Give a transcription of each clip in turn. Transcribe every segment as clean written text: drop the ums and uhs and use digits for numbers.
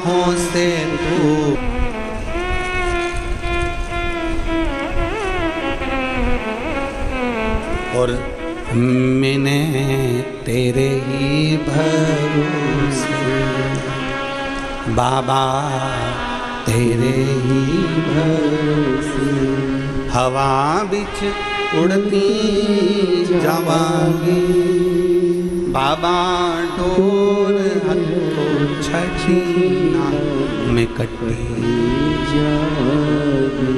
आँखों से तू और मैंने तेरे ही भरोसे बाबा तेरे ही भरोसे हवा बिच उड़ती जावांगी बाबा डोर हथो छछीना में कटी जावांगी।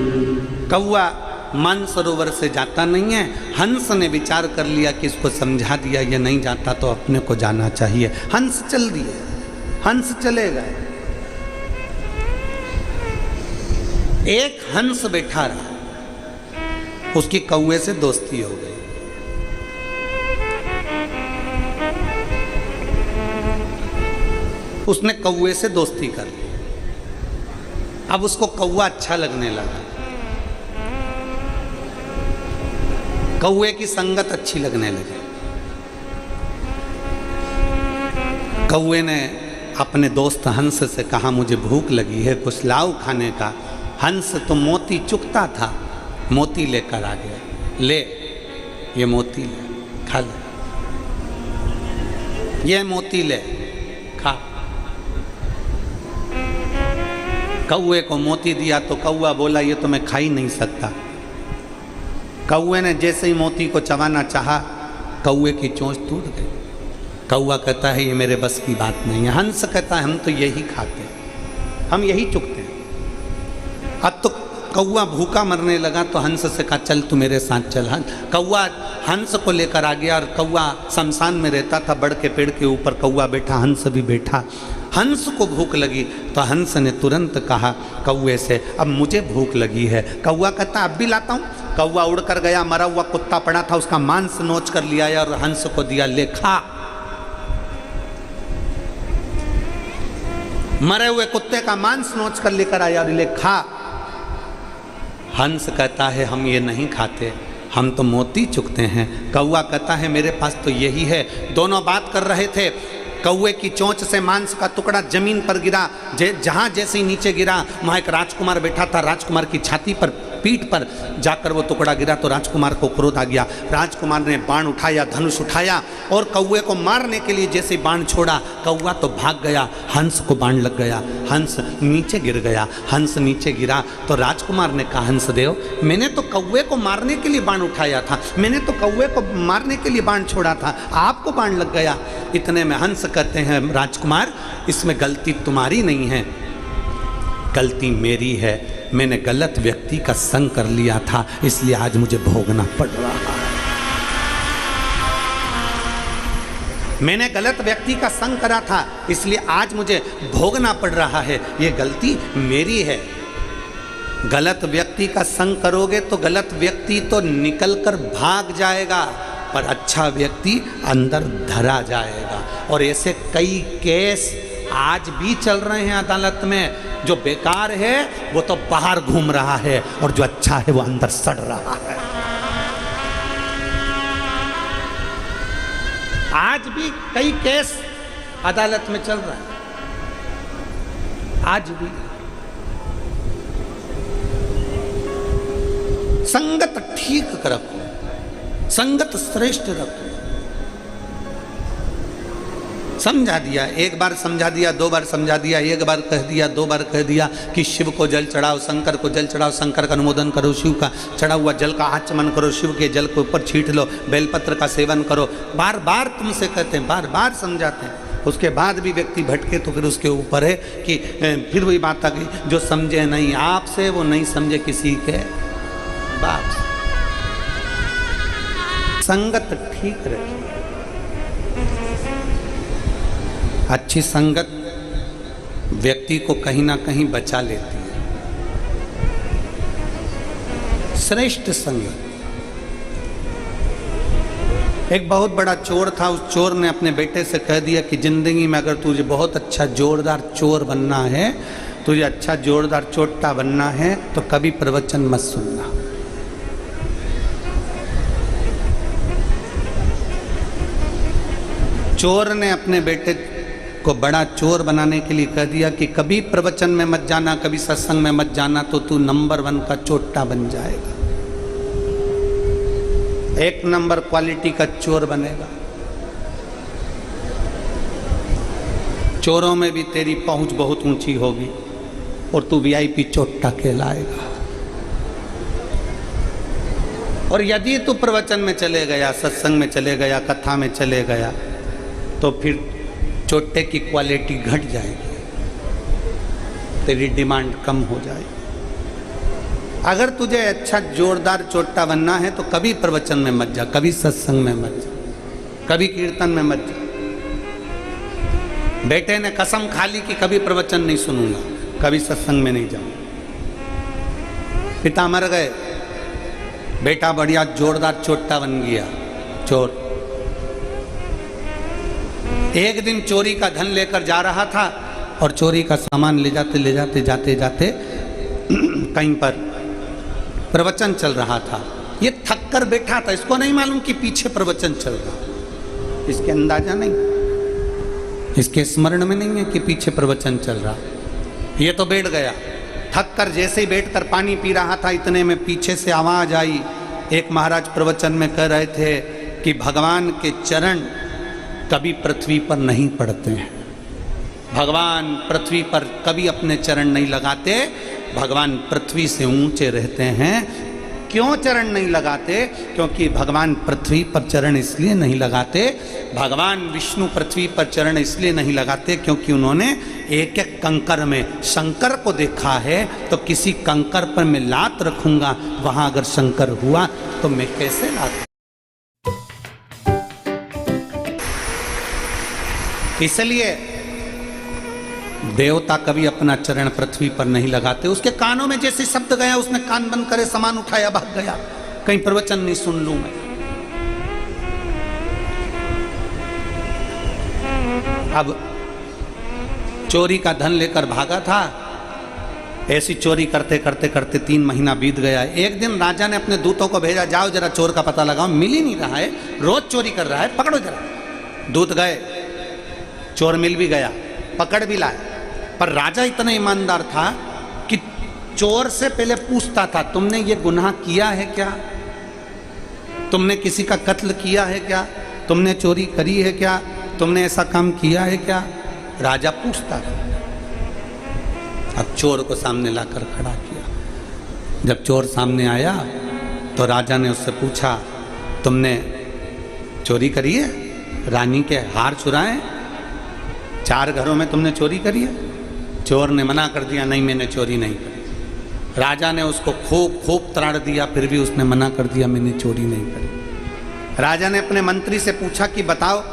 कौआ मानसरोवर से जाता नहीं है। हंस ने विचार कर लिया कि इसको समझा दिया ये नहीं जाता तो अपने को जाना चाहिए। हंस चल दिए, हंस चले गए। एक हंस बैठा रहा, उसकी कौवे से दोस्ती हो गई। उसने कौवे से दोस्ती कर ली। अब उसको कौवा अच्छा लगने लगा, कौवे की संगत अच्छी लगने लगी। कौवे ने अपने दोस्त हंस से कहा मुझे भूख लगी है, कुछ लाओ खाने का। हंस तो मोती चुगता था, मोती लेकर आ गया। ले ये मोती ले, खा ले, ये मोती ले खा। कौवे को मोती दिया तो कौवा बोला ये तो मैं खा ही नहीं सकता। कौवे ने जैसे ही मोती को चबाना चाहा, कौवे की चोंच टूट गई। कौवा कहता है ये मेरे बस की बात नहीं है। हंस कहता है हम तो यही खाते हैं, हम यही चुगते हैं। अब तो कौवा भूखा मरने लगा तो हंस से कहा चल तू मेरे साथ चल। कौवा हंस को लेकर आ गया और कौवा शमशान में रहता था, बड़ के पेड़ के ऊपर कौवा बैठा, हंस भी बैठा। हंस को भूख लगी तो हंस ने तुरंत कहा कौवे से अब मुझे भूख लगी है। कौवा कहता अब भी लाता हूँ। कौवा उड़कर गया, मरा हुआ कुत्ता पड़ा था, उसका मांस नोच कर लिया और हंस को दिया, ले खा। मरे हुए कुत्ते का मांस नोच कर लेकर आया और ले खा। हंस कहता है हम ये नहीं खाते, हम तो मोती चुगते हैं। कौवा कहता है मेरे पास तो यही है। दोनों बात कर रहे थे। कौवे की चोंच से मांस का टुकड़ा जमीन पर गिरा। जहाँ जैसे ही नीचे गिरा वहाँ एक राजकुमार बैठा था। राजकुमार की छाती पर, पीठ पर जाकर वो टुकड़ा गिरा तो राजकुमार को क्रोध आ गया। राजकुमार ने बाण उठाया, धनुष उठाया और कौवे को मारने के लिए जैसे बाण छोड़ा, कौवा तो भाग गया, हंस को बाण लग गया, हंस नीचे गिर गया। हंस नीचे गिरा तो राजकुमार ने कहा हंस देव मैंने तो कौवे को मारने के लिए बाण उठाया था, मैंने तो कौवे को मारने के लिए बाण छोड़ा था, आपको बाण लग गया। इतने में हंस कहते हैं राजकुमार इसमें गलती तुम्हारी नहीं है, गलती मेरी है। मैंने गलत व्यक्ति का संग कर लिया था, इसलिए आज मुझे भोगना पड़ रहा है। मैंने गलत व्यक्ति का संग करा था, इसलिए आज मुझे भोगना पड़ रहा है। ये गलती मेरी है। गलत व्यक्ति का संग करोगे तो गलत व्यक्ति तो निकल कर भाग जाएगा, पर अच्छा व्यक्ति अंदर धरा जाएगा। और ऐसे कई केस आज भी चल रहे हैं अदालत में। जो बेकार है वो तो बाहर घूम रहा है और जो अच्छा है वो अंदर सड़ रहा है। आज भी कई केस अदालत में चल रहा है, आज भी। संगत ठीक रखो, संगत श्रेष्ठ रखो। समझा दिया, एक बार समझा दिया, दो बार समझा दिया, एक बार कह दिया, दो बार कह दिया कि शिव को जल चढ़ाओ, शंकर को जल चढ़ाओ, शंकर का अनुमोदन करो, शिव का चढ़ा हुआ जल का आचमन करो, शिव के जल के ऊपर छींट लो, बेलपत्र का सेवन करो। बार बार तुमसे कहते हैं, बार बार समझाते हैं। उसके बाद भी व्यक्ति भटके तो फिर उसके ऊपर है कि फिर वही बात आ गई, जो समझे नहीं आपसे वो नहीं समझे किसी के बाप से। संगत ठीक रखिए। अच्छी संगत व्यक्ति को कहीं ना कहीं बचा लेती है। श्रेष्ठ संगत। एक बहुत बड़ा चोर था, उस चोर ने अपने बेटे से कह दिया कि जिंदगी में अगर तुझे बहुत अच्छा जोरदार चोर बनना है, तुझे अच्छा जोरदार चोटा बनना है तो कभी प्रवचन मत सुनना। चोर ने अपने बेटे को बड़ा चोर बनाने के लिए कह दिया कि कभी प्रवचन में मत जाना, कभी सत्संग में मत जाना, तो तू नंबर 1 का चोट्टा बन जाएगा, 1 नंबर क्वालिटी का चोर बनेगा। चोरों में भी तेरी पहुंच बहुत ऊंची होगी और तू वीआईपी चोट्टा कहलाएगा। और यदि तू प्रवचन में चले गया, सत्संग में चले गया, कथा में चले गया, तो फिर चोट्टे की क्वालिटी घट जाएगी, तेरी डिमांड कम हो जाएगी। अगर तुझे अच्छा जोरदार चोट्टा बनना है तो कभी प्रवचन में मत जा, कभी सत्संग में मत जा, कभी कीर्तन में मत जा। बेटे ने कसम खा ली कि कभी प्रवचन नहीं सुनूंगा, कभी सत्संग में नहीं जाऊंगा। पिता मर गए, बेटा बढ़िया जोरदार चोट्टा बन गया, चोर। एक दिन चोरी का धन लेकर जा रहा था और चोरी का सामान ले जाते कहीं पर प्रवचन चल रहा था। ये थक कर बैठा था, इसको नहीं मालूम कि पीछे प्रवचन चल रहा, इसके अंदाजा नहीं, इसके स्मरण में नहीं है कि पीछे प्रवचन चल रहा। ये तो बैठ गया, थक कर जैसे ही बैठकर पानी पी रहा था, इतने में पीछे से आवाज आई। एक महाराज प्रवचन में कह रहे थे कि भगवान के चरण कभी पृथ्वी पर नहीं पड़ते हैं, भगवान पृथ्वी पर कभी अपने चरण नहीं लगाते, भगवान पृथ्वी से ऊंचे रहते हैं। क्यों चरण नहीं लगाते? क्योंकि भगवान पृथ्वी पर चरण इसलिए नहीं लगाते, भगवान विष्णु पृथ्वी पर चरण इसलिए नहीं लगाते क्योंकि उन्होंने एक एक कंकर में शंकर को देखा है। तो किसी कंकर पर मैं लात रखूंगा, वहां अगर शंकर हुआ तो मैं कैसे लात। इसलिए देवता कभी अपना चरण पृथ्वी पर नहीं लगाते। उसके कानों में जैसे शब्द गया, उसने कान बंद करे, सामान उठाया, भाग गया, कहीं प्रवचन नहीं सुन लूं मैं। अब चोरी का धन लेकर भागा था, ऐसी चोरी करते करते करते 3 महीना बीत गया। एक दिन राजा ने अपने दूतों को भेजा, जाओ जरा चोर का पता लगाओ, मिल ही नहीं रहा है, रोज चोरी कर रहा है, पकड़ो जरा। दूत गए, चोर मिल भी गया, पकड़ भी लाए। पर राजा इतना ईमानदार था कि चोर से पहले पूछता था, तुमने ये गुनाह किया है क्या? तुमने किसी का कत्ल किया है क्या? तुमने चोरी करी है क्या? तुमने ऐसा काम किया है क्या? राजा पूछता था। अब चोर को सामने लाकर खड़ा किया। जब चोर सामने आया तो राजा ने उससे पूछा, तुमने चोरी करी है? रानी के हार चुराए? 4 घरों में तुमने चोरी करी है? चोर ने मना कर दिया, नहीं मैंने चोरी नहीं करी। राजा ने उसको खूब त्राड़ दिया, फिर भी उसने मना कर दिया, मैंने चोरी नहीं करी। राजा ने अपने मंत्री से पूछा कि बताओ,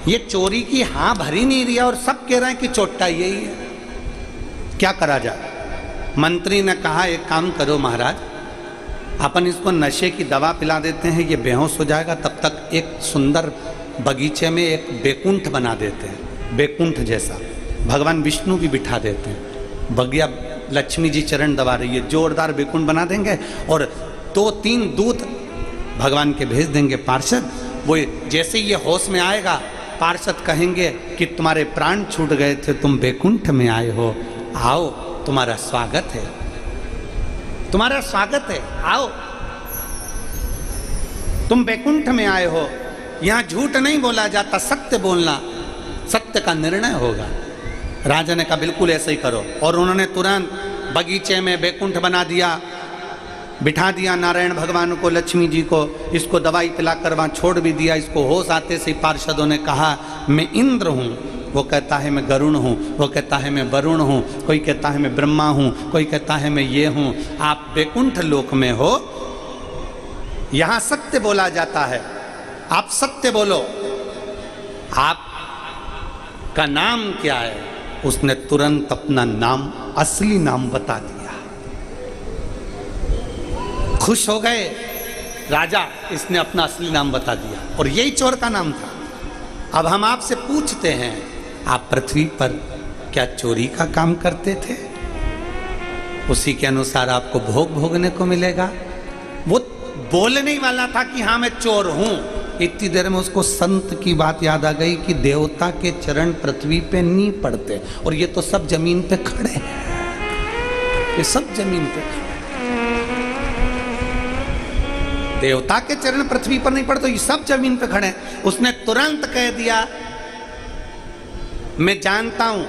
ये चोरी की हाँ भरी नहीं रही और सब कह रहे हैं कि चोट्टा यही है, क्या करा जाए? मंत्री ने कहा, एक काम करो महाराज, अपन इसको नशे की दवा पिला देते हैं, ये बेहोश हो जाएगा, तब तक एक सुंदर बगीचे में एक बैकुंठ बना देते हैं, बैकुंठ जैसा, भगवान विष्णु भी बिठा देते हैं, बगिया लक्ष्मी जी चरण दबा रही है, जोरदार बैकुंठ बना देंगे और 2-3 दूत भगवान के भेज देंगे, पार्षद। वो जैसे ये होश में आएगा, पार्षद कहेंगे कि तुम्हारे प्राण छूट गए थे, तुम बैकुंठ में आए हो, आओ तुम्हारा स्वागत है, तुम्हारा स्वागत है, आओ तुम बैकुंठ में आए हो। यहां झूठ नहीं बोला जाता, सत्य बोलना, सत्य का निर्णय होगा। राजा ने कहा बिल्कुल ऐसे ही करो, और उन्होंने तुरंत बगीचे में बैकुंठ बना दिया, बिठा दिया नारायण भगवान को, लक्ष्मी जी को, इसको दवाई पिलाकर वहाँ छोड़ भी दिया। इसको होश आते से पार्षदों ने कहा, मैं इंद्र हूँ, वो कहता है मैं गरुण हूँ, वो कहता है मैं वरुण हूँ, कोई कहता है मैं ब्रह्मा हूँ, कोई कहता है मैं ये हूँ। आप बैकुंठ लोक में हो, यहाँ सत्य बोला जाता है, आप सत्य बोलो। आप का नाम क्या है? उसने तुरंत अपना नाम, असली नाम बता दिया। खुश हो गए राजा, इसने अपना असली नाम बता दिया, और यही चोर का नाम था। अब हम आपसे पूछते हैं, आप पृथ्वी पर क्या चोरी का काम करते थे? उसी के अनुसार आपको भोग भोगने को मिलेगा। वो बोलने वाला था कि हाँ मैं चोर हूं, इतनी देर में उसको संत की बात याद आ गई कि देवता के चरण पृथ्वी पे नहीं पड़ते, और ये तो सब जमीन पे खड़े हैं, ये सब जमीन पे खड़े। देवता के चरण पृथ्वी पर नहीं पड़ते, ये सब जमीन पे खड़े हैं। उसने तुरंत कह दिया, मैं जानता हूं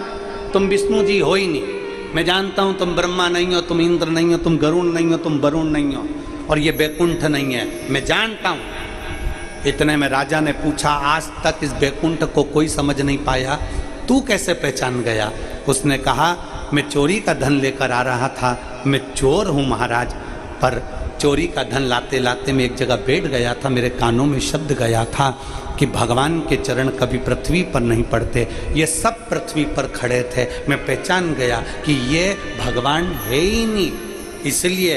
तुम विष्णु जी हो ही नहीं, मैं जानता हूं तुम ब्रह्मा नहीं हो, तुम इंद्र नहीं हो, तुम गरुण नहीं हो, तुम वरुण नहीं हो, और ये बैकुंठ नहीं है, मैं जानता हूं। इतने में राजा ने पूछा, आज तक इस बैकुंठ को कोई समझ नहीं पाया, तू कैसे पहचान गया? उसने कहा, मैं चोरी का धन लेकर आ रहा था, मैं चोर हूं महाराज, पर चोरी का धन लाते लाते मैं एक जगह बैठ गया था, मेरे कानों में शब्द गया था कि भगवान के चरण कभी पृथ्वी पर नहीं पड़ते, ये सब पृथ्वी पर खड़े थे, मैं पहचान गया कि ये भगवान है ही नहीं। इसलिए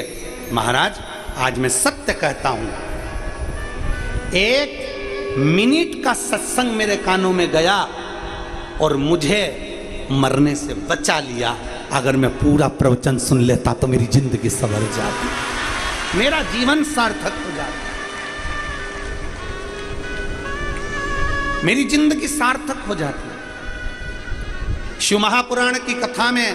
महाराज आज मैं सत्य कहता हूं, 1 मिनट का सत्संग मेरे कानों में गया और मुझे मरने से बचा लिया। अगर मैं पूरा प्रवचन सुन लेता तो मेरी जिंदगी संवर जाती, मेरा जीवन सार्थक हो जाता, मेरी जिंदगी सार्थक हो जाती। शिव महापुराण की कथा में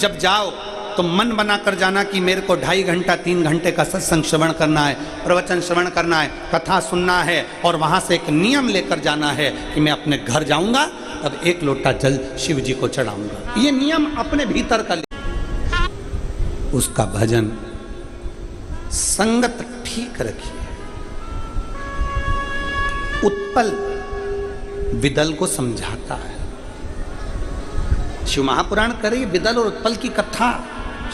जब जाओ तो मन बनाकर जाना कि मेरे को 2.5 घंटा 3 घंटे का सत्संग श्रवण करना है, प्रवचन श्रवण करना है, कथा सुनना है, और वहां से एक नियम लेकर जाना है कि मैं अपने घर जाऊंगा तब 1 लोटा जल शिव जी को चढ़ाऊंगा। ये नियम अपने भीतर का, उसका भजन संगत ठीक रखिए। उत्पल विदल को समझाता है, शिव महापुराण करे, विदल और उत्पल की कथा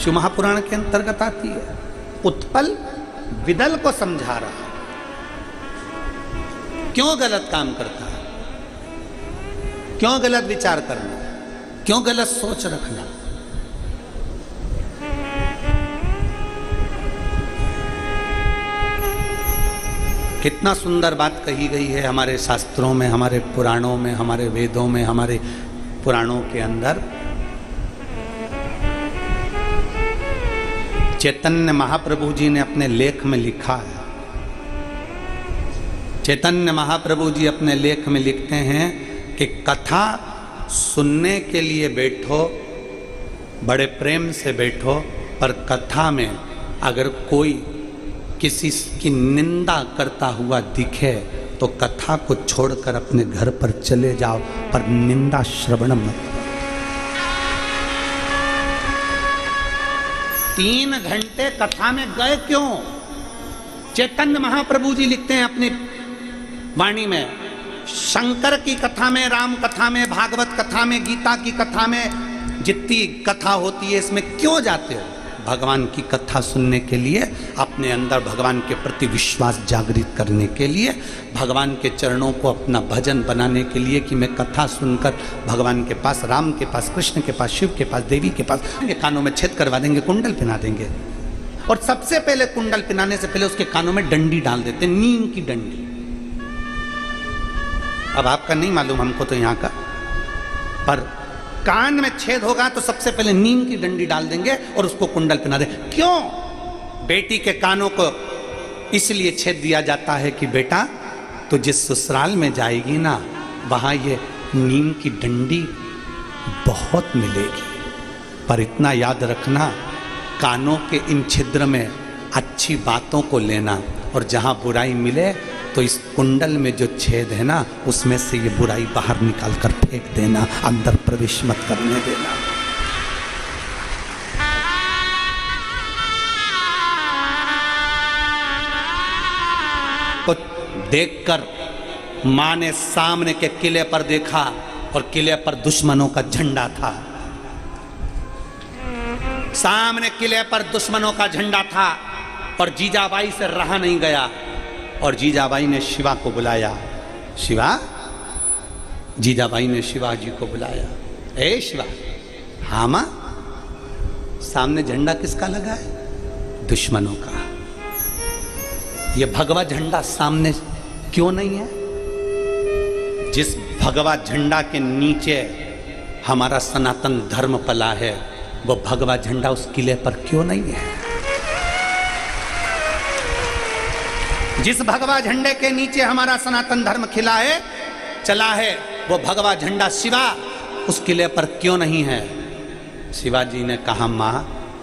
शिव महापुराण के अंतर्गत आती है। उत्पल विदल को समझा रहा, क्यों गलत काम करता है, क्यों गलत विचार करना, क्यों गलत सोच रखना। कितना सुंदर बात कही गई है हमारे शास्त्रों में, हमारे पुराणों में, हमारे वेदों में, हमारे पुराणों के अंदर। चैतन्य महाप्रभु जी ने अपने लेख में लिखा है, चैतन्य महाप्रभु जी अपने लेख में लिखते हैं कि कथा सुनने के लिए बैठो, बड़े प्रेम से बैठो, पर कथा में अगर कोई किसी की निंदा करता हुआ दिखे तो कथा को छोड़कर अपने घर पर चले जाओ, पर निंदा श्रवण मत। 3 घंटे कथा में गए क्यों? चैतन्य महाप्रभु जी लिखते हैं अपनी वाणी में, शंकर की कथा में, राम कथा में, भागवत कथा में, गीता की कथा में, जितनी कथा होती है इसमें क्यों जाते हो? भगवान की कथा सुनने के लिए, अपने अंदर भगवान के प्रति विश्वास जागृत करने के लिए, भगवान के चरणों को अपना भजन बनाने के लिए कि मैं कथा सुनकर भगवान के पास, राम के पास, कृष्ण के पास, शिव के पास, देवी के पास, कानों में छेद करवा देंगे, कुंडल पिना देंगे। और सबसे पहले कुंडल पिनाने से पहले उसके कानों में डंडी डाल देते, नीम की डंडी। अब आपका नहीं मालूम, हमको तो यहाँ का, पर कान में छेद होगा तो सबसे पहले नीम की डंडी डाल देंगे और उसको कुंडल पहना दे। क्यों? बेटी के कानों को इसलिए छेद दिया जाता है कि बेटा तो जिस ससुराल में जाएगी ना, वहां ये नीम की डंडी बहुत मिलेगी, पर इतना याद रखना, कानों के इन छिद्र में अच्छी बातों को लेना, और जहां बुराई मिले तो इस कुंडल में जो छेद है ना, उसमें से ये बुराई बाहर निकाल कर फेंक देना, अंदर प्रवेश मत करने देना। तो देखकर मां ने सामने के किले पर देखा और किले पर दुश्मनों का झंडा था, सामने किले पर दुश्मनों का झंडा था, और जीजाबाई से रहा नहीं गया, और जीजाबाई ने शिवा को बुलाया। शिवा, जीजाबाई ने शिवाजी को बुलाया, ए शिवा। हाँ मां, सामने झंडा किसका लगा है? दुश्मनों का। ये भगवा झंडा सामने क्यों नहीं है? जिस भगवा झंडा के नीचे हमारा सनातन धर्म पला है, वो भगवा झंडा उस किले पर क्यों नहीं है? जिस भगवा झंडे के नीचे हमारा सनातन धर्म खिला है, चला है, वो भगवा झंडा शिवा उस किले पर क्यों नहीं है? शिवाजी ने कहा, मां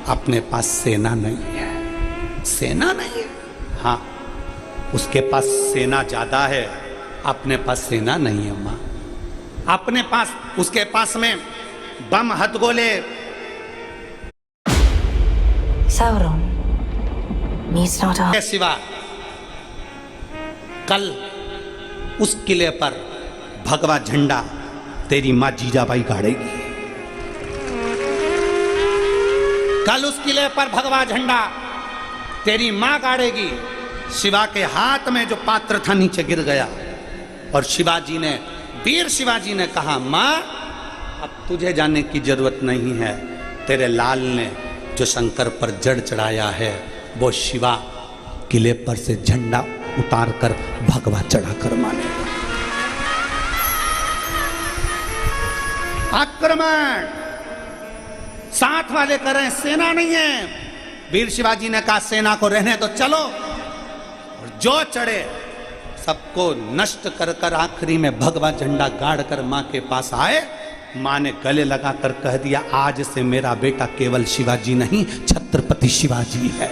अपने पास सेना नहीं है। सेना नहीं है? हाँ, उसके पास सेना ज्यादा है, अपने पास सेना नहीं है मां। अपने पास, उसके पास में बम हथगोले। Sauron needs not a... Shiva कल उस किले पर भगवा झंडा तेरी मां जीजाबाई गाड़ेगी। कल उस किले पर भगवा झंडा तेरी मां गाड़ेगी। शिवा के हाथ में जो पात्र था नीचे गिर गया और शिवाजी ने, वीर शिवाजी ने कहा, मां अब तुझे जाने की जरूरत नहीं है। तेरे लाल ने जो शंकर पर जड़ चढ़ाया है वो शिवा किले पर से झंडा उतार कर भगवा चढ़ाकर मानेगा। आक्रमण साथ वाले कर रहे हैं, सेना नहीं है। वीर शिवाजी ने कहा, सेना को रहने दो, चलो। और जो चढ़े सबको नष्ट कर कर आखिरी में भगवा झंडा गाड़ कर मां के पास आए। मां ने गले लगाकर कह दिया, आज से मेरा बेटा केवल शिवाजी नहीं, छत्रपति शिवाजी है।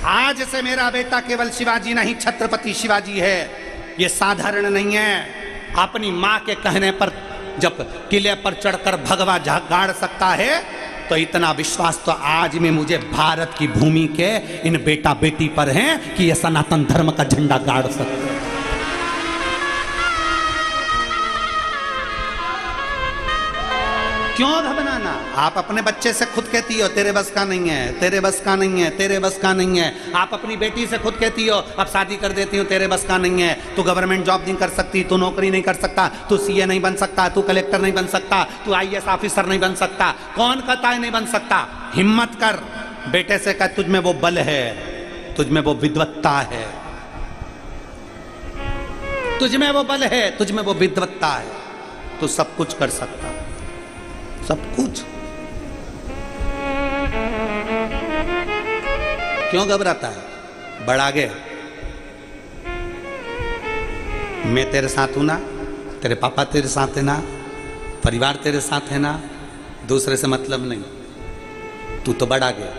आज से मेरा बेटा केवल शिवाजी नहीं, छत्रपति शिवाजी है। ये साधारण नहीं है। अपनी मां के कहने पर जब किले पर चढ़कर भगवा गाड़ सकता है तो इतना विश्वास तो आज में मुझे भारत की भूमि के इन बेटा बेटी पर है कि ये सनातन धर्म का झंडा गाड़ सकते हैं। क्यों घबराना? आप अपने बच्चे से खुद कहती हो तेरे बस का नहीं है, तेरे बस का नहीं है, तेरे बस का नहीं है। आप अपनी बेटी से खुद कहती हो अब शादी कर देती हो, तेरे बस का नहीं है, तू गवर्नमेंट जॉब नहीं कर सकती, तू नौकरी नहीं कर सकता, तू सीए नहीं बन सकता, तू कलेक्टर नहीं बन सकता, तू आईएएस ऑफिसर नहीं बन सकता। कौन कहता है नहीं बन सकता? हिम्मत कर, बेटे से कह तुझ में वो बल है, तुझ में वो विद्वत्ता है, तुझ में वो बल है, तुझ में वो विद्वत्ता है, तू सब कुछ कर सकता, सब कुछ। क्यों घबराता है? बढ़ आगे। मैं तेरे साथ हूं ना, तेरे पापा तेरे साथ है ना, परिवार तेरे साथ है ना, दूसरे से मतलब नहीं। तू तो बढ़ आगे।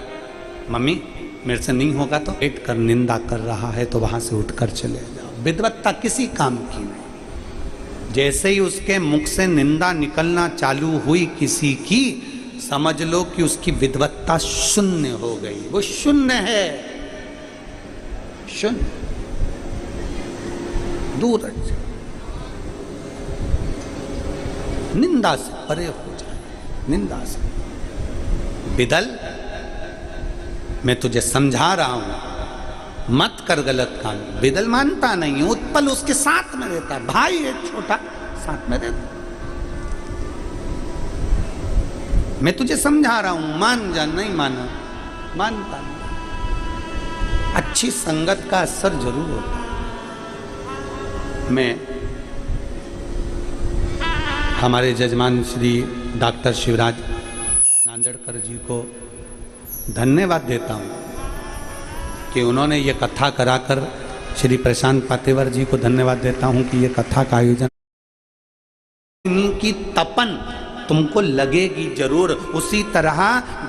मम्मी मेरे से नहीं होगा तो बैठ कर निंदा कर रहा है तो वहां से उठकर चले जाओ। विद्वत्ता किसी काम की नहीं। जैसे ही उसके मुख से निंदा निकलना चालू हुई किसी की, समझ लो कि उसकी विद्वत्ता शून्य हो गई। वो शून्य है, शून्य, दूर हट जाए, निंदा से परे हो जाए, निंदा से। बिदल, मैं तुझे समझा रहा हूं, मत कर गलत काम। बिदल मानता नहीं है, उत्पल उसके साथ में रहता है, भाई एक छोटा साथ में रहता। मैं तुझे समझा रहा हूं, मान जा। नहीं माना, मानता नहीं। अच्छी संगत का असर जरूर होता है। मैं हमारे जजमान श्री डॉक्टर शिवराज नांदेड़कर जी को धन्यवाद देता हूं कि उन्होंने ये कथा कराकर, श्री प्रशांत पातेवर जी को धन्यवाद देता हूं कि ये कथा का आयोजन की तपन तुमको लगेगी जरूर। उसी तरह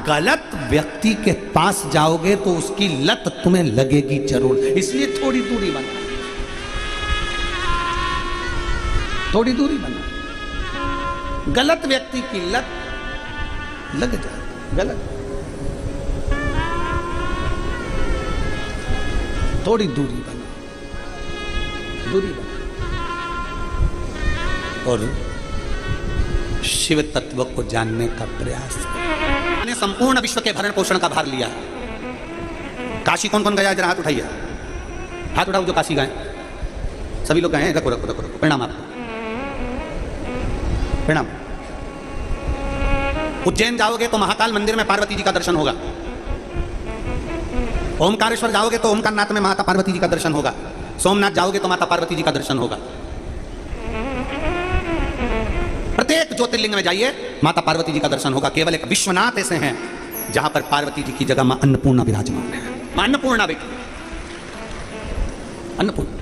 गलत व्यक्ति के पास जाओगे तो उसकी लत तुम्हें लगेगी जरूर। इसलिए थोड़ी दूरी बना, थोड़ी दूरी बना। गलत व्यक्ति की लत लग जाए, गलत, थोड़ी दूरी बना, दूरी बना। और शिव तत्व को जानने का प्रयास करें। ने संपूर्ण विश्व के भरण पोषण का भार लिया। काशी कौन कौन गया? जरा हाथ उठाइए, हाथ उठाओ जो काशी गए। सभी लोग गए हैं? रखो रखो रखो रखो। प्रणाम आपको, प्रणाम। उज्जैन जाओगे तो महाकाल मंदिर में पार्वती जी का दर्शन होगा। ओमकारेश्वर जाओगे तो ओमकारनाथ में माता पार्वती जी का दर्शन होगा। सोमनाथ जाओगे तो माता पार्वती जी का दर्शन होगा। प्रत्येक ज्योतिर्लिंग में जाइए, माता पार्वती जी का दर्शन होगा। केवल एक विश्वनाथ ऐसे हैं जहां पर पार्वती जी की जगह मां अन्नपूर्णा विराजमान है। मां अन्नपूर्णा बेटी, अन्नपूर्णा,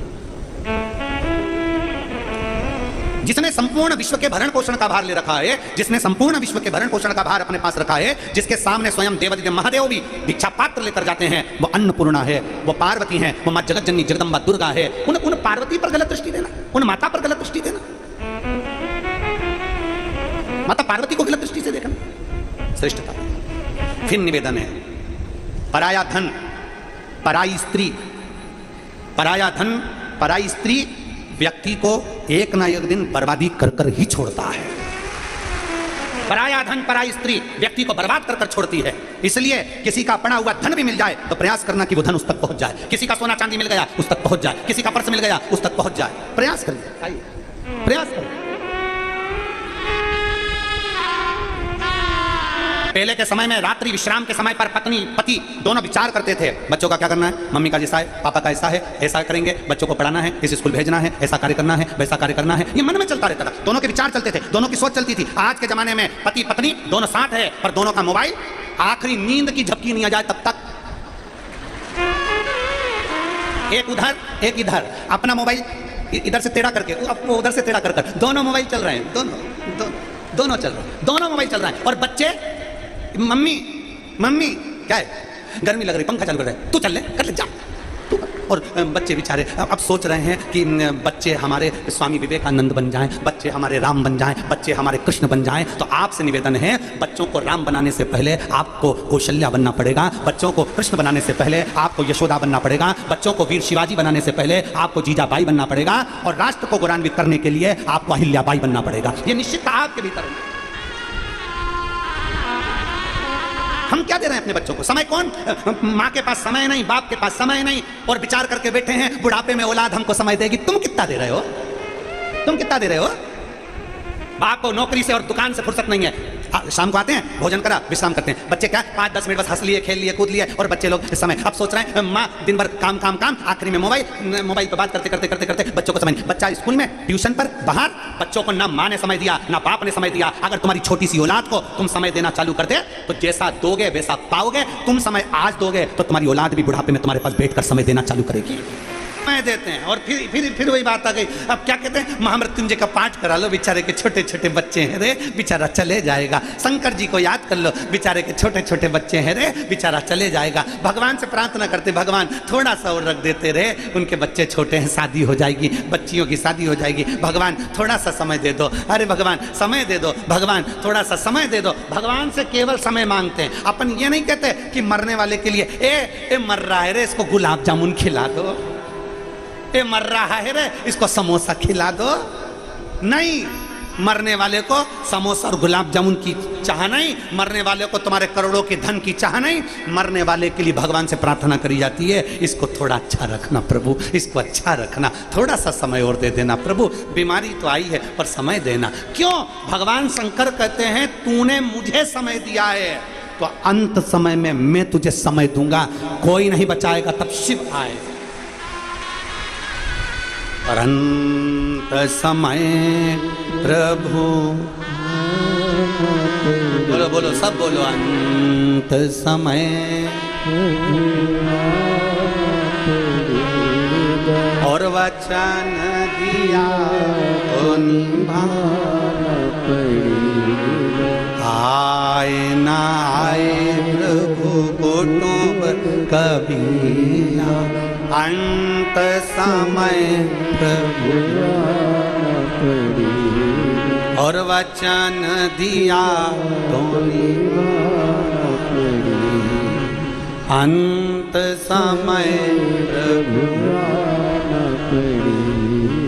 जिसने संपूर्ण विश्व के भरण पोषण का भार ले रखा है, जिसने संपूर्ण विश्व के भरण पोषण का भार अपने पास रखा है, जिसके सामने स्वयं देवादिदेव महादेव भी भिक्षा पात्र लेकर जाते हैं, वो अन्नपूर्णा है, वो पार्वती है, वो मां जगत जननी जगदम्बा दुर्गा है। उन पार्वती पर गलत दृष्टि देना, उन माता पर गलत दृष्टि देना, माता पार्वती को गलत दृष्टि से देखना श्रेष्ठता। फिर निवेदन है, पराया धन पराई स्त्री, पराया धन पराई स्त्री व्यक्ति को एक ना एक दिन बर्बादी कर कर ही छोड़ता है। पराया धन पराई स्त्री व्यक्ति को बर्बाद कर कर छोड़ती है। इसलिए किसी का पड़ा हुआ धन भी मिल जाए तो प्रयास करना कि वो धन उस तक पहुंच जाए। किसी का सोना चांदी मिल गया उस तक पहुंच जाए, किसी का पर्स मिल गया उस तक पहुंच जाए। प्रयास करिए, प्रयास करिए। पहले के समय में रात्रि विश्राम के समय पर पत्नी पति दोनों विचार करते थे, बच्चों का क्या करना है, मम्मी का जैसा है, पापा का ऐसा है, ऐसा करेंगे, बच्चों को पढ़ाना है, इस स्कूल भेजना है, ऐसा कार्य करना है, वैसा कार्य करना है। ये मन में चलता रहता था, दोनों के विचार चलते थे, दोनों की सोच चलती थी। आज के जमाने में पति पत्नी दोनों साथ है, पर दोनों का मोबाइल, आखिरी नींद की झपकी नहीं आ जाए तब तक एक उधर एक इधर, अपना मोबाइल इधर से टेढ़ा करके वो उधर से टेढ़ा कर कर, दोनों मोबाइल चल रहे हैं, दोनों चल रहे हैं, दोनों मोबाइल चल रहे हैं। और बच्चे मम्मी मम्मी क्या है, गर्मी लग रही, पंखा चालू कर रहे, तू चल ले, कर ले, जा तू। और बच्चे बेचारे अब सोच रहे हैं कि बच्चे हमारे स्वामी विवेकानंद बन जाएं, बच्चे हमारे राम बन जाएं, बच्चे हमारे कृष्ण बन जाएं। तो आपसे निवेदन है, बच्चों को राम बनाने से पहले आपको कौशल्या बनना पड़ेगा, बच्चों को कृष्ण बनाने से पहले आपको यशोदा बनना पड़ेगा, बच्चों को वीर शिवाजी बनाने से पहले आपको जीजाबाई बनना पड़ेगा, और राष्ट्र को गौरवान्वित करने के लिए आपको अहिल्याबाई बनना पड़ेगा। ये निश्चित आपके भीतर है। हम क्या दे रहे हैं अपने बच्चों को? समय कौन? माँ के पास समय नहीं, बाप के पास समय नहीं, और विचार करके बैठे हैं बुढ़ापे में औलाद हमको समय देगी। तुम कितना दे रहे हो? तुम कितना दे रहे हो? बाप को नौकरी से और दुकान से फुर्सत नहीं है, शाम को आते हैं, भोजन करा, विश्राम करते हैं। बच्चे क्या 5-10 मिनट बस हंस लिए, खेल लिए, कूद लिए, और बच्चे लोग इस समय अब सोच रहे हैं माँ दिन भर काम काम काम, आखिरी में मोबाइल पर बात करते करते करते करते बच्चों को समय नहीं। बच्चा स्कूल में, ट्यूशन पर, बाहर, बच्चों को ना माँ ने समय दिया ना बाप ने समय दिया। अगर तुम्हारी छोटी सी औलाद को तुम समय देना चालू कर दे तो जैसा दोगे वैसा पाओगे। तुम समय आज दोगे तो तुम्हारी औलाद भी बुढ़ापे में तुम्हारे पास बैठकर समय देना चालू करेगी। समय देते हैं, और फिर वही बात आ गई। अब क्या कहते हैं, महामृत्युंजय का पाठ करा लो, बेचारे के छोटे छोटे बच्चे हैं रे, बेचारा चले जाएगा। शंकर जी को याद कर लो, बेचारे के छोटे छोटे बच्चे हैं रे, बेचारा चले जाएगा। भगवान से प्रार्थना करते, भगवान थोड़ा सा और रख देते रे, उनके बच्चे छोटे हैं, शादी हो जाएगी, बच्चियों की शादी हो जाएगी। भगवान थोड़ा सा समय दे दो, अरे भगवान समय दे दो, भगवान थोड़ा सा समय दे दो। भगवान से केवल समय मांगते हैं। अपन ये नहीं कहते कि मरने वाले के लिए ए मर रहा है रे, इसको गुलाब जामुन खिला दो, ये मर रहा है रे, इसको समोसा खिला दो। नहीं, मरने वाले को समोसा और गुलाब जामुन की चाह नहीं, मरने वाले को तुम्हारे करोड़ों की धन की चाह नहीं। मरने वाले के लिए भगवान से प्रार्थना करी जाती है, इसको थोड़ा अच्छा रखना प्रभु, इसको अच्छा रखना, थोड़ा सा समय और दे देना प्रभु। बीमारी तो आई है पर समय देना। क्यों? भगवान शंकर कहते हैं तूने मुझे समय दिया है तो अंत समय में मैं तुझे समय दूंगा, कोई नहीं बचाएगा, तब शिव आए। अनंत समय प्रभु, बोलो बोलो सब बोलो, अनंत समय और वचन दिया तो निभाना पड़ेगा। आए ना आए प्रभु कुटुंब कभी ना, अंत समय प्रभु और वचन दिया तो अंत समय प्रभु।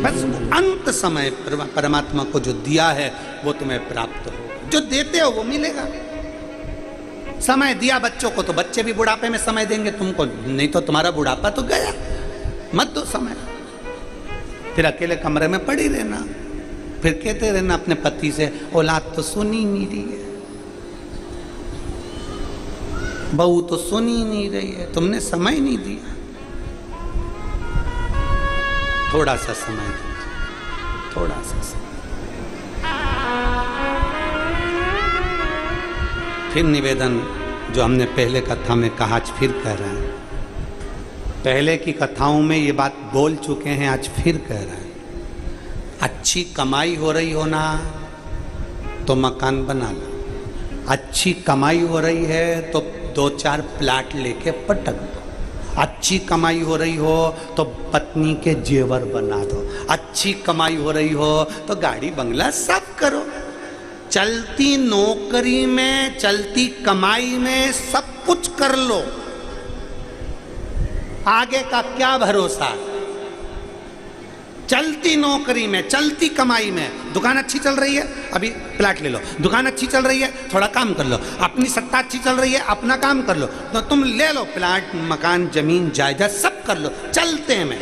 बस अंत समय परमात्मा को जो दिया है वो तुम्हें प्राप्त होगा, जो देते हो वो मिलेगा। समय दिया बच्चों को तो बच्चे भी बुढ़ापे में समय देंगे तुमको, नहीं तो तुम्हारा बुढ़ापा तो गया। मत दो समय, फिर अकेले कमरे में पड़ी रहना, फिर कहते रहना अपने पति से औलाद तो सुनी नहीं रही है, बहू तो सुनी नहीं रही है, तुमने समय नहीं दिया। थोड़ा सा समय दीजिए, थोड़ा सा समय। फिर निवेदन, जो हमने पहले कथा में कहा, आज फिर कह रहे हैं। पहले की कथाओं में ये बात बोल चुके हैं, आज फिर कह रहे हैं। अच्छी कमाई हो रही हो ना तो मकान बना लो, अच्छी कमाई हो रही है तो 2-4 प्लाट लेके पटक दो, अच्छी कमाई हो रही हो तो पत्नी के जेवर बना दो, अच्छी कमाई हो रही हो तो गाड़ी बंगला सब करो। चलती नौकरी में, चलती कमाई में सब कुछ कर लो, आगे का क्या भरोसा। चलती नौकरी में, चलती कमाई में, दुकान अच्छी चल रही है, अभी प्लाट ले लो, दुकान अच्छी चल रही है, थोड़ा काम कर लो, अपनी सत्ता अच्छी चल रही है, अपना काम कर लो, तो तुम ले लो प्लाट, मकान, जमीन, जायदाद सब कर लो चलते में।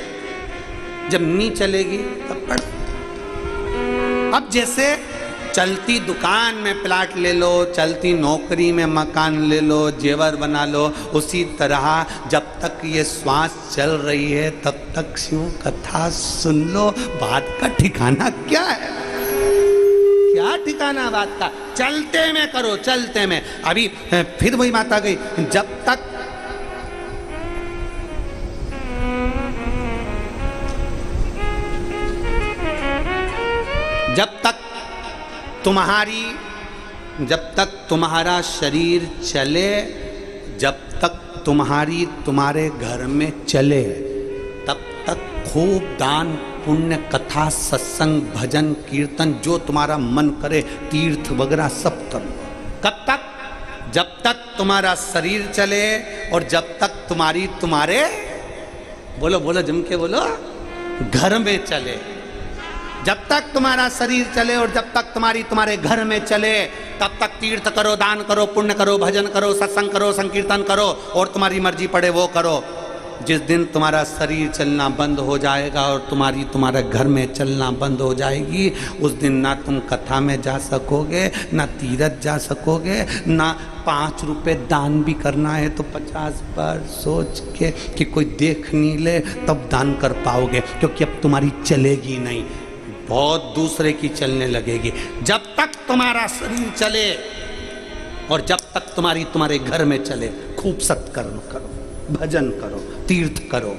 जब नहीं चलेगी तब पढ़। अब जैसे चलती दुकान में प्लाट ले लो, चलती नौकरी में मकान ले लो, जेवर बना लो, उसी तरह जब तक ये श्वास चल रही है तब तक शिव कथा सुन लो। बात का ठिकाना क्या है? क्या ठिकाना बात का? चलते में करो, चलते में। अभी फिर वही बात आ गई, जब तक तुम्हारा शरीर चले, जब तक तुम्हारे घर में चले, तब तक खूब दान पुण्य, कथा, सत्संग, भजन, कीर्तन, जो तुम्हारा मन करे, तीर्थ वगैरह सब करो। कब तक? जब तक तुम्हारा शरीर चले और जब तक तुम्हारे बोलो बोलो जम के बोलो, घर में चले। जब तक तुम्हारा शरीर चले और जब तक तुम्हारे घर में चले, तब तक तीर्थ करो, दान करो, पुण्य करो, भजन करो, सत्संग करो, संकीर्तन करो और तुम्हारी मर्जी पड़े वो करो। जिस दिन तुम्हारा शरीर चलना बंद हो जाएगा और तुम्हारे घर में चलना बंद हो जाएगी, उस दिन ना तुम कथा में जा सकोगे, ना तीर्थ जा सकोगे, ना 5 रुपए दान भी करना है तो 50 बार सोच के कि कोई देख नहीं ले तब दान कर पाओगे, क्योंकि अब तुम्हारी चलेगी नहीं, बहुत दूसरे की चलने लगेगी। जब तक तुम्हारा शरीर चले और जब तक तुम्हारे घर में चले, खूब सत्कर्म करो, भजन करो, तीर्थ करो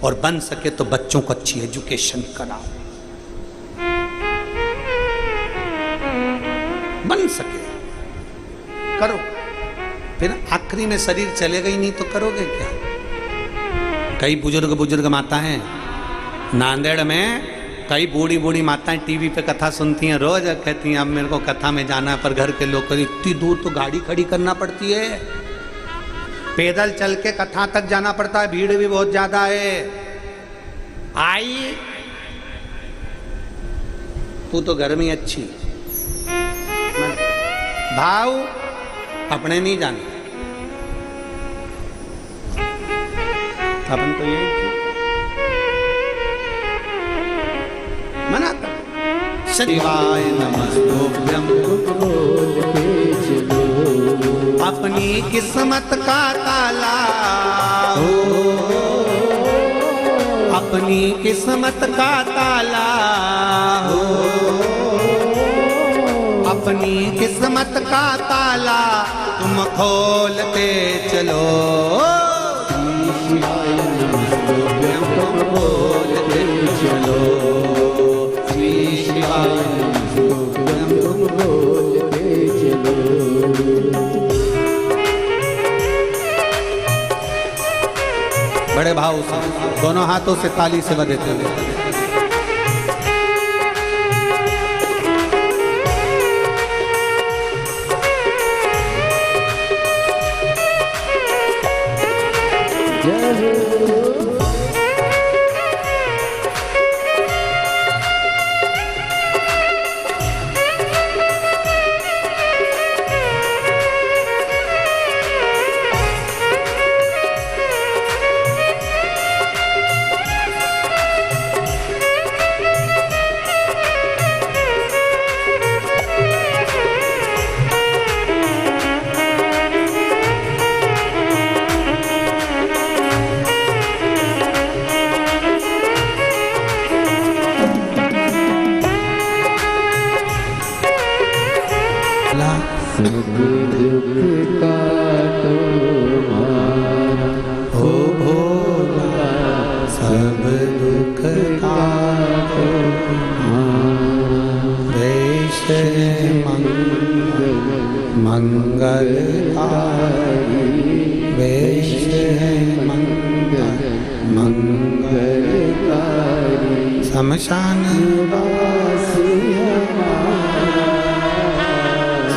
और बन सके तो बच्चों को अच्छी एजुकेशन कराओ, बन सके करो। फिर आखिरी में शरीर चलेगा ही नहीं तो करोगे क्या? कई बुजुर्ग माता हैं नांदेड़ में, कई बूढ़ी माताएं टीवी पे कथा सुनती हैं, रोज कहती हैं अब मेरे को कथा में जाना है, पर घर के लोग कहते इतनी दूर तो गाड़ी खड़ी करना पड़ती है, पैदल चल के कथा तक जाना पड़ता है, भीड़ भी बहुत ज्यादा है। आई तू तो घर में अच्छी भाव अपने नहीं जाने, अपन तो यही मना कर। शिवाय नमस्तुभ्यं, अपनी किस्मत का ताला हो, अपनी किस्मत का ताला हो, अपनी किस्मत का ताला तुम खोलते चलो। शिवाय नमस्तुभ्यं, तुम खोलते चलो, शिवाय नमस्तुभ्यं, तुम खोलते चलो। बड़े भाव से दोनों हाथों से ताली से बजाते हुए हो भोला सब दुख काटो वेश मंगलकारी वेश मंगलकारी शमशान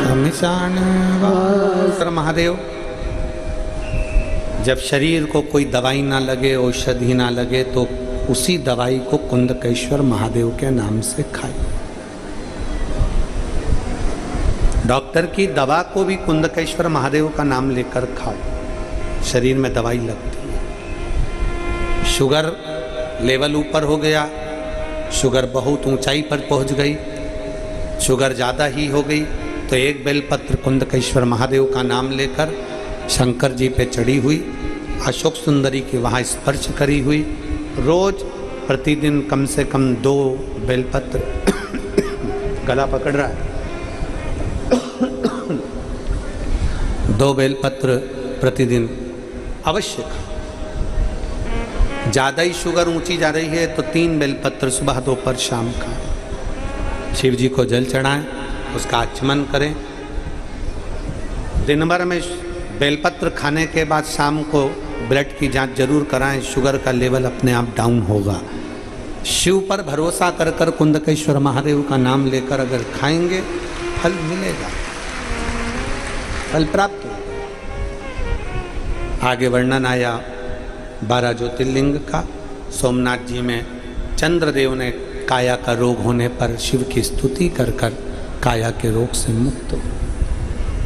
शमशान महादेव। जब शरीर को कोई दवाई ना लगे, औषधि ना लगे, तो उसी दवाई को कुंदकेश्वर महादेव के नाम से खाए। डॉक्टर की दवा को भी कुंदकेश्वर महादेव का नाम लेकर खाओ, शरीर में दवाई लगती है। शुगर लेवल ऊपर हो गया, शुगर बहुत ऊंचाई पर पहुंच गई, शुगर ज़्यादा ही हो गई, तो एक बेलपत्र कुंदकेश्वर महादेव का नाम लेकर शंकर जी पे चढ़ी हुई, अशोक सुंदरी के वहाँ स्पर्श करी हुई, रोज प्रतिदिन कम से कम 2 बेलपत्र गला पकड़ रहा है 2 बेलपत्र प्रतिदिन अवश्य खाओ। ज़्यादा ही शुगर ऊंची जा रही है तो 3 बेलपत्र सुबह दोपहर शाम खाएं। शिव जी को जल चढ़ाएं, उसका आचमन करें। दिन भर में बेलपत्र खाने के बाद शाम को ब्लड की जांच जरूर कराएं, शुगर का लेवल अपने आप डाउन होगा। शिव पर भरोसा कर कर कुंदकेश्वर महादेव का नाम लेकर अगर खाएंगे फल मिलेगा, फल प्राप्त होगा। आगे वर्णन आया 12 ज्योतिर्लिंग का। सोमनाथ जी में चंद्रदेव ने काया का रोग होने पर शिव की स्तुति कर कर काया के रोग से मुक्त हो।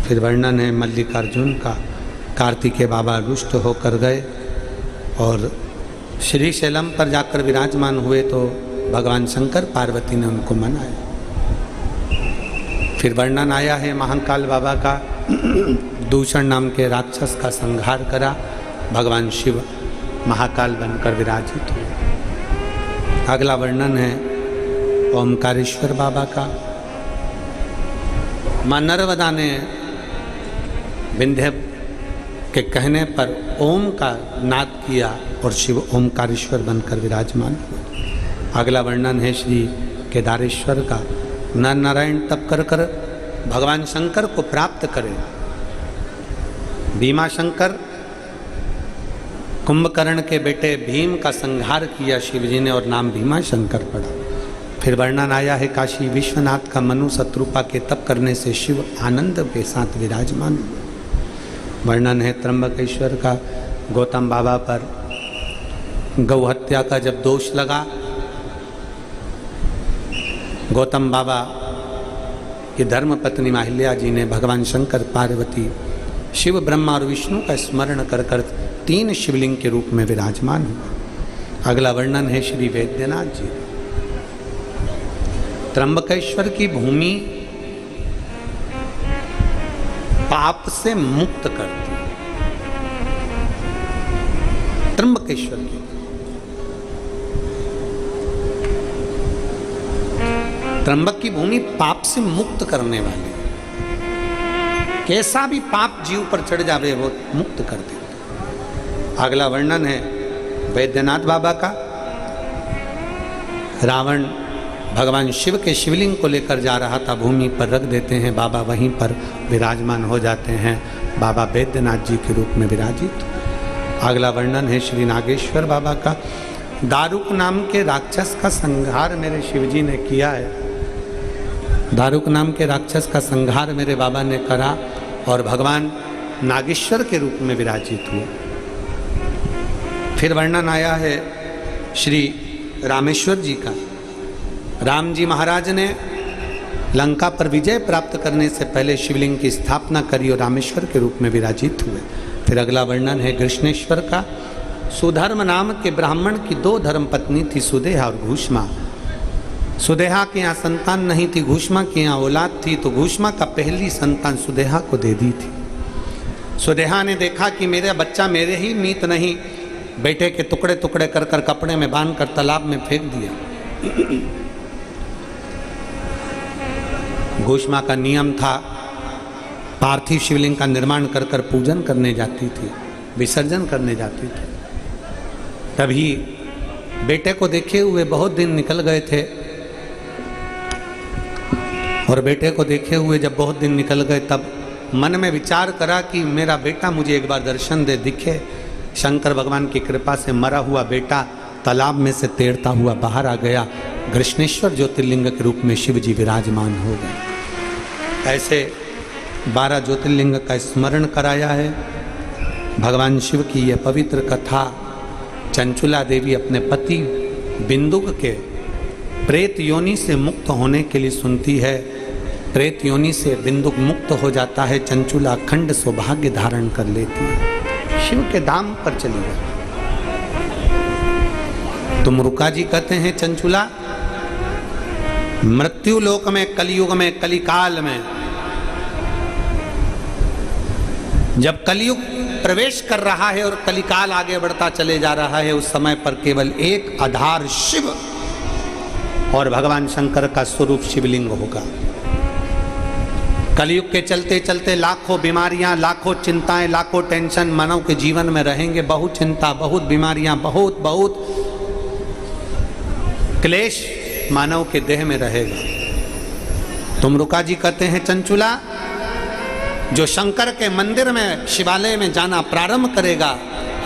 फिर वर्णन है मल्लिकार्जुन का। कार्तिकेय बाबा रुष्ट होकर गए और श्री शैलम पर जाकर विराजमान हुए तो भगवान शंकर पार्वती ने उनको मनाया। फिर वर्णन आया है महाकाल बाबा का। दूषण नाम के राक्षस का संहार करा, भगवान शिव महाकाल बनकर विराजित हुए। अगला वर्णन है ओमकारेश्वर बाबा का। माँ नर्मदा ने विंध्य के कहने पर ओम का नाद किया और शिव ओमकारेश्वर बनकर विराजमान हुए। अगला वर्णन है श्री केदारेश्वर का। नर नारायण तप कर कर भगवान शंकर को प्राप्त करें। भीमा शंकर कुंभकर्ण के बेटे भीम का संहार किया शिव जी ने और नाम भीमा शंकर पड़ा। फिर वर्णन आया है काशी विश्वनाथ का। मनु शत्रुपा के तप करने से शिव आनंद के साथ विराजमान हुए। वर्णन है त्र्यंबकेश्वर का। गौतम बाबा पर गौहत्या का जब दोष लगा, गौतम बाबा की धर्मपत्नी माहिल्या जी ने भगवान शंकर पार्वती शिव ब्रह्मा और विष्णु का स्मरण कर कर 3 शिवलिंग के रूप में विराजमान हुआ। अगला वर्णन है श्री वैद्यनाथ जी। त्र्यंबकेश्वर की भूमि पाप से मुक्त करती है। त्र्यंबकेश्वर की त्र्यंबक की भूमि पाप से मुक्त करने वाली, कैसा भी पाप जीव पर चढ़ जावे वो मुक्त कर देती। अगला वर्णन है वैद्यनाथ बाबा का। रावण भगवान शिव के शिवलिंग को लेकर जा रहा था, भूमि पर रख देते हैं, बाबा वहीं पर विराजमान हो जाते हैं। बाबा वैद्यनाथ जी के रूप में विराजित। अगला वर्णन है श्री नागेश्वर बाबा का। दारुक नाम के राक्षस का संहार मेरे शिव जी ने किया है। दारुक नाम के राक्षस का संहार मेरे बाबा ने करा और भगवान नागेश्वर के रूप में विराजित हुए। फिर वर्णन आया है श्री रामेश्वर जी का। राम जी महाराज ने लंका पर विजय प्राप्त करने से पहले शिवलिंग की स्थापना करी और रामेश्वर के रूप में विराजित हुए। फिर अगला वर्णन है कृष्णेश्वर का। सुधर्म नाम के ब्राह्मण की 2 धर्मपत्नी थी, सुदेहा और घूष्मा। सुदेहा के यहाँ संतान नहीं थी, घूष्मा के यहाँ औलाद थी, तो घूष्मा का पहली संतान सुदेहा को दे दी थी। सुदेहा ने देखा कि मेरा बच्चा मेरे ही मीत नहीं, बेटे के टुकड़े टुकड़े कर कर कपड़े में बांध कर तालाब में फेंक दिया। घूष्मा का नियम था पार्थिव शिवलिंग का निर्माण कर कर पूजन करने जाती थी, विसर्जन करने जाती थी। तभी बेटे को देखे हुए बहुत दिन निकल गए थे, और बेटे को देखे हुए जब बहुत दिन निकल गए तब मन में विचार करा कि मेरा बेटा मुझे एक बार दर्शन दे, दिखे। शंकर भगवान की कृपा से मरा हुआ बेटा तालाब में से तैरता हुआ बाहर आ गया। घृष्णेश्वर ज्योतिर्लिंग के रूप में शिव जी विराजमान हो गए। ऐसे 12 ज्योतिर्लिंग का स्मरण कराया है। भगवान शिव की यह पवित्र कथा चंचुला देवी अपने पति बिंदुक के प्रेत योनि से मुक्त होने के लिए सुनती है। प्रेत योनि से बिंदुक मुक्त हो जाता है, चंचुला अखंड सौभाग्य धारण कर लेती है, शिव के धाम पर चली गई। तो मुरुका जी कहते हैं, चंचुला मृत्यु लोक में, कलयुग में, कलिकाल में जब कलयुग प्रवेश कर रहा है और कलिकाल आगे बढ़ता चले जा रहा है, उस समय पर केवल एक आधार शिव और भगवान शंकर का स्वरूप शिवलिंग होगा। कलयुग के चलते चलते लाखों बीमारियां, लाखों चिंताएं, लाखों टेंशन मानव के जीवन में रहेंगे। बहुत चिंता, बहुत बीमारियां, बहुत बहुत क्लेश मानव के देह में रहेगा। तो मुरुका जी कहते हैं, चंचुला जो शंकर के मंदिर में, शिवालय में जाना प्रारंभ करेगा,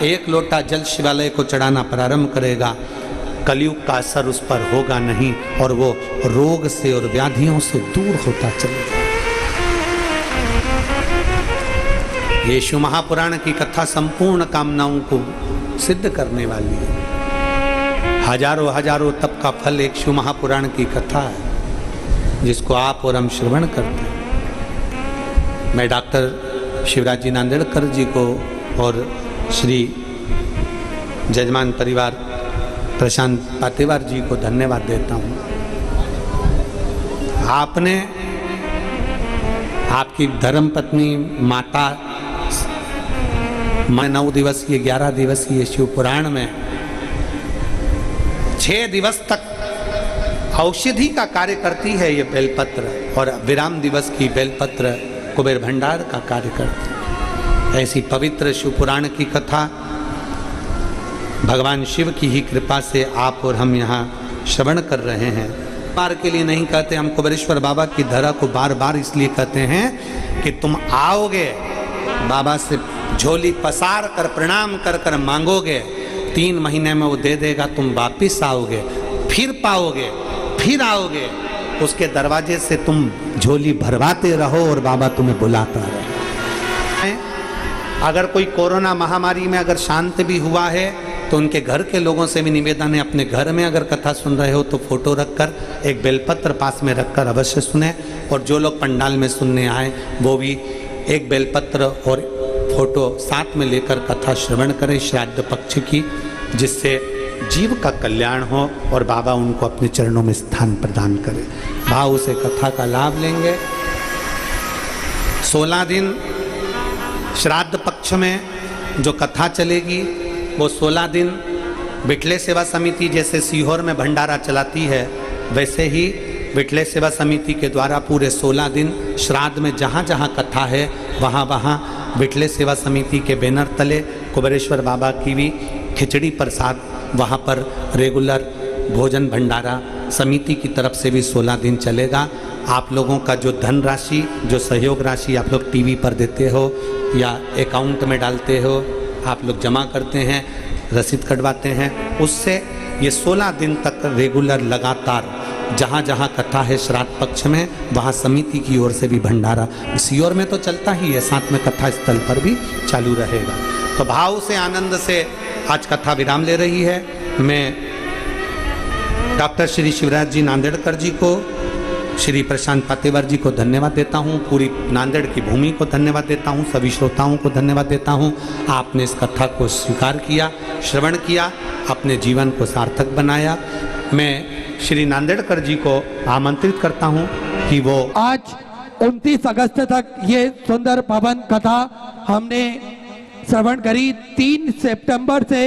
एक लोटा जल शिवालय को चढ़ाना प्रारंभ करेगा, कलयुग का असर उस पर होगा नहीं और वो रोग से और व्याधियों से दूर होता चलेगा। ये शिव महापुराण की कथा संपूर्ण कामनाओं को सिद्ध करने वाली है। हजारों हजारों तप का फल एक शिव महापुराण की कथा है, जिसको आप और हम श्रवण करते हैं। मैं डॉक्टर शिवराज जी नांदेड़कर जी को और श्री जजमान परिवार प्रशांत पातेवार जी को धन्यवाद देता हूँ। आपने, आपकी धर्मपत्नी माता 9 दिवसीय 11 दिवसीय शिव पुराण में 6 दिवस तक औषधि का कार्य करती है ये बेलपत्र, और विराम दिवस की बेलपत्र कुबेर भंडार का कार्य करती है। ऐसी पवित्र शिव पुराण की कथा भगवान शिव की ही कृपा से आप और हम यहाँ श्रवण कर रहे हैं। बार के लिए नहीं कहते, हम कुबेरेश्वर बाबा की धरा को बार बार इसलिए कहते हैं कि तुम आओगे, बाबा से झोली पसार कर प्रणाम कर कर मांगोगे, 3 महीने में वो दे देगा, तुम वापिस आओगे, फिर पाओगे, फिर आओगे, उसके दरवाजे से तुम झोली भरवाते रहो और बाबा तुम्हें बुलाता रहे। अगर कोई कोरोना महामारी में अगर शांत भी हुआ है तो उनके घर के लोगों से भी निवेदन है, अपने घर में अगर कथा सुन रहे हो तो फोटो रखकर, एक बेलपत्र पास में रखकर अवश्य सुने, और जो लोग पंडाल में सुनने आए वो भी एक बेलपत्र और फोटो साथ में लेकर कथा श्रवण करें श्राद्ध पक्ष की, जिससे जीव का कल्याण हो और बाबा उनको अपने चरणों में स्थान प्रदान करे। भाव से कथा का लाभ लेंगे। 16 दिन श्राद्ध पक्ष में जो कथा चलेगी वो 16 दिन बिटले सेवा समिति जैसे सीहोर में भंडारा चलाती है, वैसे ही बिटले सेवा समिति के द्वारा पूरे 16 दिन श्राद्ध में जहाँ जहाँ कथा है वहाँ वहाँ बिटले सेवा समिति के बैनर तले कुबेरेश्वर बाबा की भी खिचड़ी प्रसाद, वहाँ पर रेगुलर भोजन भंडारा समिति की तरफ से भी 16 दिन चलेगा। आप लोगों का जो धन राशि, जो सहयोग राशि आप लोग टीवी पर देते हो या अकाउंट में डालते हो, आप लोग जमा करते हैं, रसीद कटवाते हैं, उससे ये 16 दिन तक रेगुलर लगातार जहाँ जहाँ कथा है श्राद्ध पक्ष में, वहाँ समिति की ओर से भी भंडारा सीहोर में तो चलता ही है, साथ में कथा स्थल पर भी चालू रहेगा। तो भाव से, आनंद से आज कथा विराम ले रही है। मैं डॉक्टर श्री शिवराज जी नांदेड़कर जी को, श्री प्रशांत पातेवार जी को धन्यवाद देता हूँ, पूरी नांदेड़ की भूमि को धन्यवाद देता हूँ, सभी श्रोताओं को धन्यवाद देता हूँ। आपने इस कथा को स्वीकार किया, श्रवण किया, अपने जीवन को सार्थक बनाया। मैं श्री नांदेड़कर जी को आमंत्रित करता हूँ कि वो आज 29 अगस्त तक ये सुंदर पावन कथा हमने श्रवण करी। 3 सितंबर से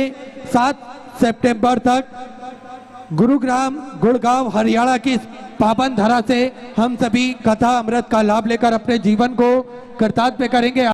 7 सितंबर तक गुरुग्राम गुड़गांव हरियाणा की इस पावन धरा से हम सभी कथा अमृत का लाभ लेकर अपने जीवन को कृतार्थ करेंगे।